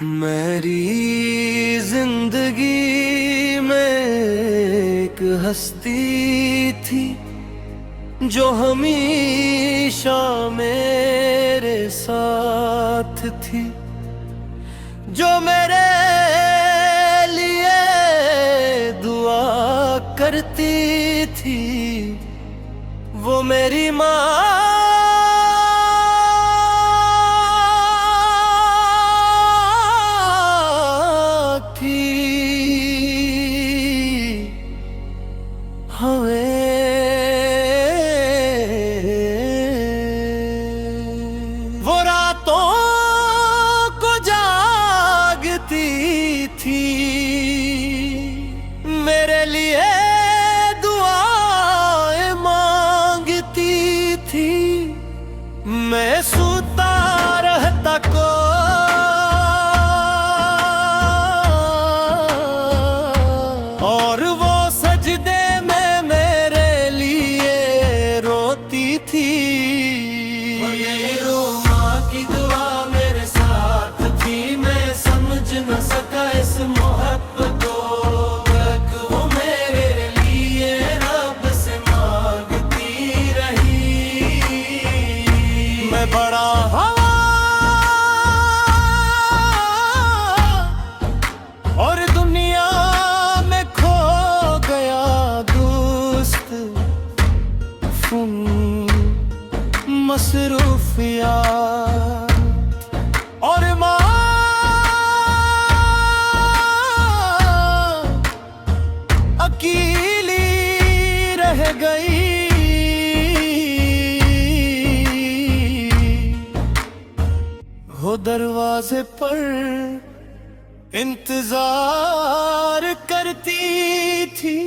मेरी जिंदगी में एक हस्ती थी जो हमेशा मेरे साथ थी, जो मेरे लिए दुआ करती थी। वो मेरी माँ वो रातों को जागती थी, मेरे लिए दुआएं मांगती थी। मैं सोता रहता को और वो सजदे में मेरे लिए रोती थी। की दुआ मेरे साथ थी, मैं समझ न सका इस मोहब्बत को। वो मेरे लिए रब से मांगती रही। मैं बड़ा हवा और दुनिया में खो गया दोस्त, मसरूफिया और माँ अकेली रह गई। वो दरवाजे पर इंतजार करती थी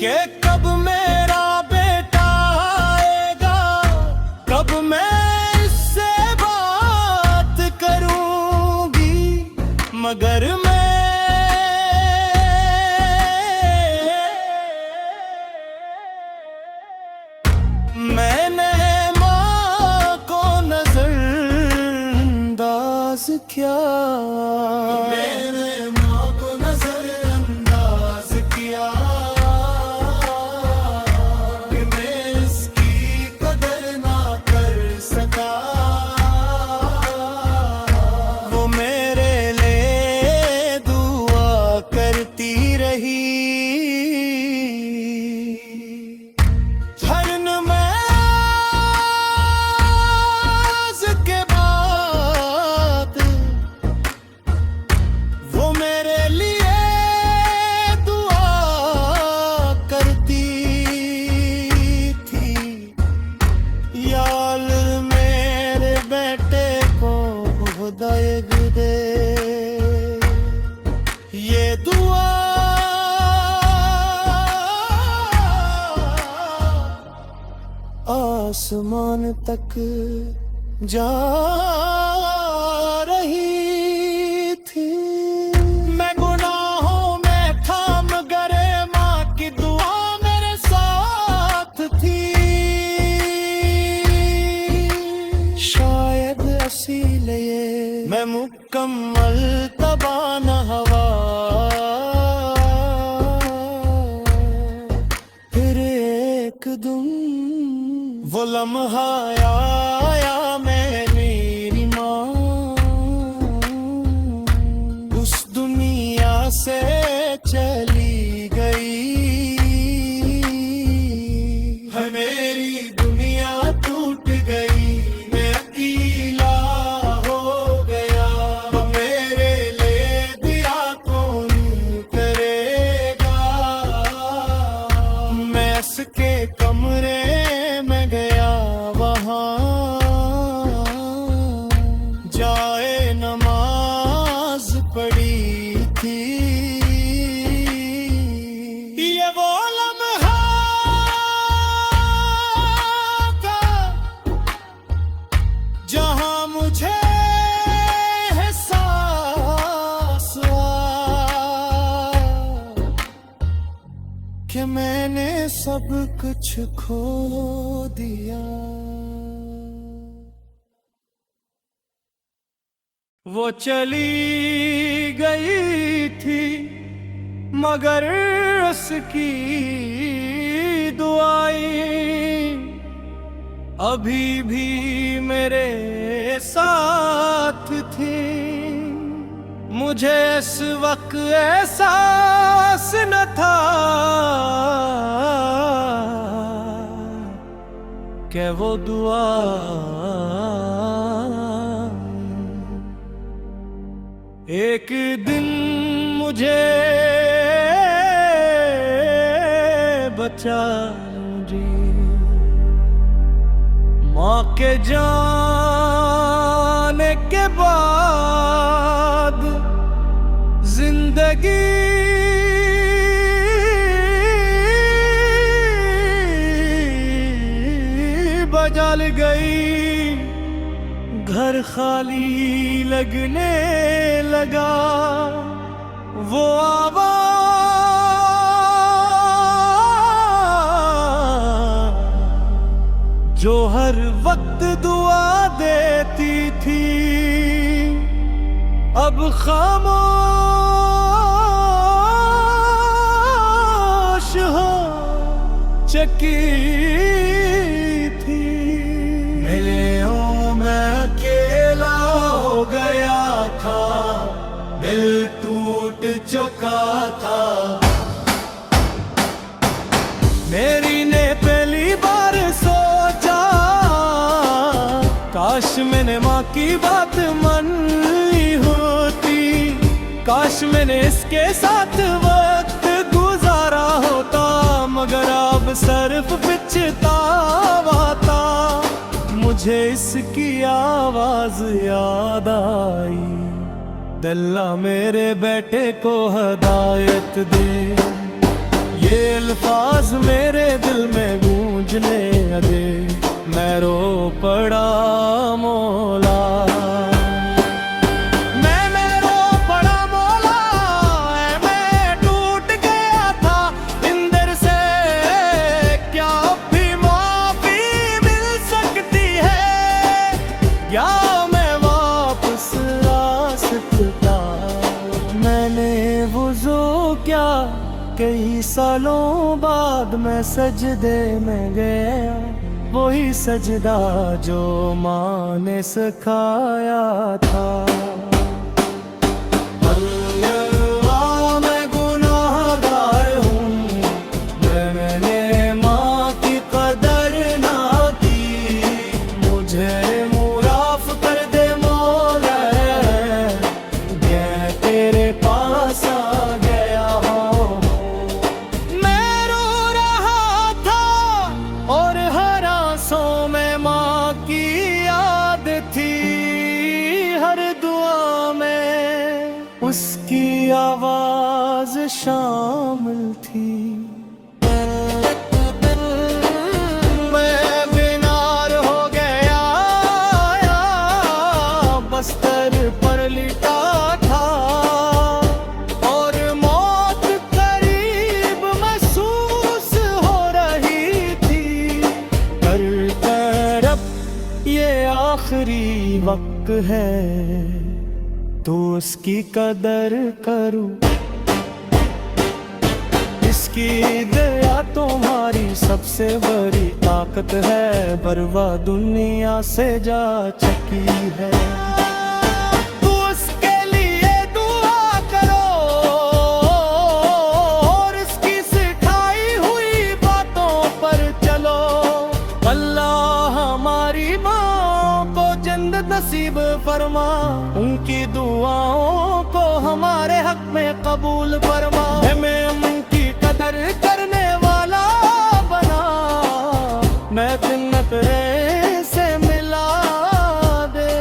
कि कब मेरा बेटा आएगा, कब मैं इससे बात करूंगी। मगर मैंने माँ को नजरअंदाज किया। मैंने माँ को नजरअंदाज किया कि मैं इसकी कदर ना कर सका। वो मेरे लिए दुआ करती रही। ये दुआ आसमान तक जा रही थी। मैं गुनाहों में था मगर माँ की दुआ मेरे साथ थी। शायद इसीलिए मैं मुकम्मल तबाह न हवा। फिर एक दिन वो लम्हा आया, मेरी माँ उस दुनिया से चली गई। है मेरी दुनिया टूट गई, मैं अकेला हो गया। मेरे लिए दिया कौन करेगा। मैं इसके कमरे में गया, वहाँ जाए नमाज पड़ी थी। ये वो लम्हा था जहाँ मुझे एहसास हुआ कि मैंने सब कुछ खो दिया। वो चली गई थी मगर उसकी दुआएं अभी भी मेरे साथ थी। मुझे इस वक्त एहसास न था कि वो दुआ एक दिन मुझे बचा लूंगी। माँ के जाने के बाद जिंदगी बदल गई। घर खाली लगने लगा। वो आवाज़ जो हर वक्त दुआ देती थी अब खामोश हो चुकी थी। गया था दिल टूट चुका था। मेरी ने पहली बार सोचा काश मैंने माँ की बात मानी होती। काश मैंने इसके साथ वक्त गुजारा होता मगर अब सिर्फ पछतावा था। मुझे इसकी आवाज याद आई। अल्लाह मेरे बेटे को हदायत दे। ये अल्फाज मेरे दिल में गूंजने दे। मैं रो पड़ा मौला। कई सालों बाद मैं सजदे में गया। वही सजदा जो माँ ने सिखाया था। मैं गुनाहगार हूँ। मैंने माँ की कदर ना की। मुझे मुआफ कर दे मौला। मैं तेरे पास आ गया हूँ। में माँ की याद थी। हर दुआ में उसकी आवाज शामिल थी। मैं बीमार हो गया बस्तर पर लिटा था और मौत करीब महसूस हो रही थी। ये आखिरी वक्त है तो उसकी कदर करूं। इसकी दया तुम्हारी सबसे बड़ी ताकत है। बरवा दुनिया से जा चुकी है। तो उसके लिए दुआ करो और इसकी सिखाई हुई बातों पर चलो। अल्लाह हमारी जन्नत नसीब फरमा। उनकी दुआओं को हमारे हक में कबूल फरमा। हमें उनकी कदर करने वाला बना। मैं जन्नत से मिला दे।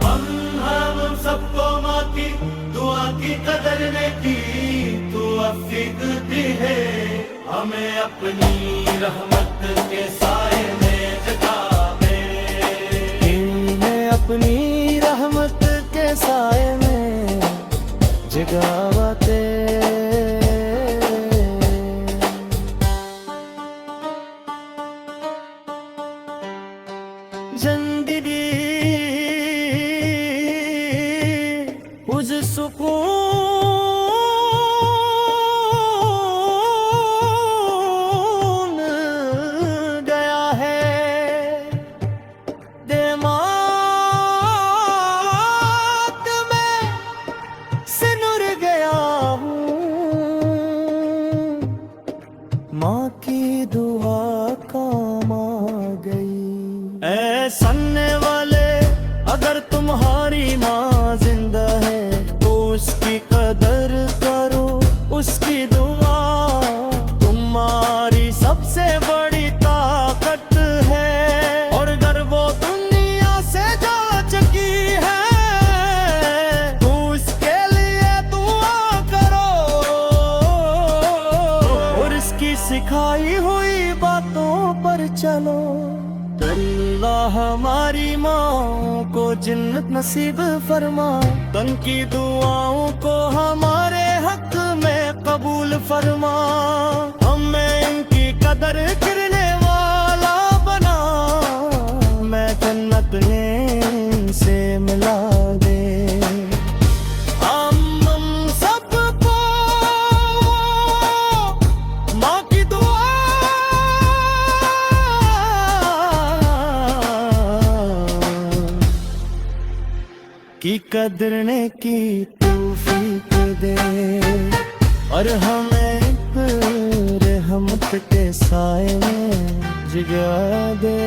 हम सबको माँ की दुआ की कदर ने की। तू फिक्र है हमें अपनी रहमत के साए में जगा। अपनी रहमत के साए में जगावते। जिंदगी सुकून गया है, दिमाग में सिनुर गया हूँ। माँ की दुआ काम आ गई। ऐ सुनने वाले, अगर तुम्हारी माँ जिंदा है तो उसकी कदर करो, उसकी दुआ तुम्हारी सबसे बड़ी ताकत है। और अगर वो दुनिया से जा चुकी है तो उसके लिए दुआ करो, और इसकी सिखाई हुई बातों पर चलो। अल्लाह हमारी माँ को जन्नत नसीब फरमा, तन की दुआओं को हमारे हक में कबूल फरमा। हमें इनकी कदर करने वाला बना, मैं जन्नत ने इनसे मिला दे। हम सबको माँ की दुआ की कदरने की तौफीक दे, और हमें रहमत के साए में जगा दे।